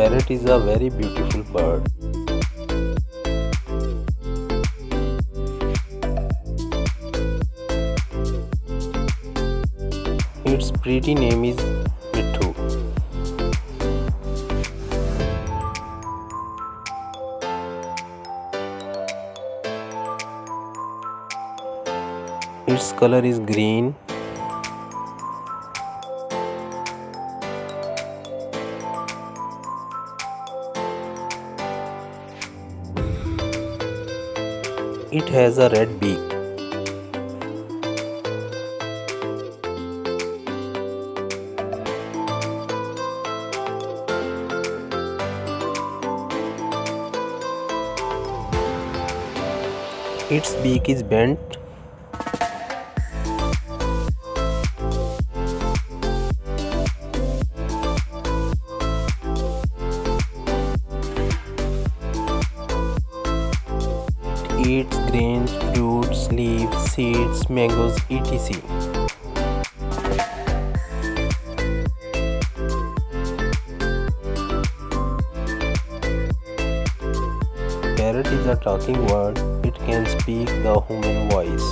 Parrot is a very beautiful bird. Its pretty name is Mithu. Its color is green. It has a red beak. Its beak is bent. It eats grains, fruits, leaves, seeds, mangoes, etc. Parrot is a talking word. It can speak the human voice.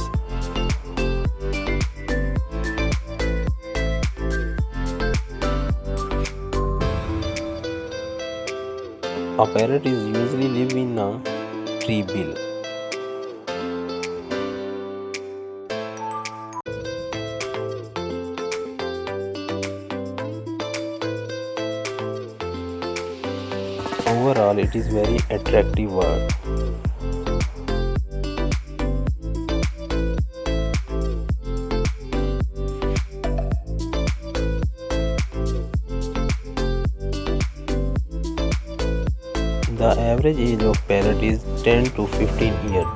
A parrot is usually live in a tree bill. Overall, it is very attractive word. The average age of parrot is 10 to 15 years.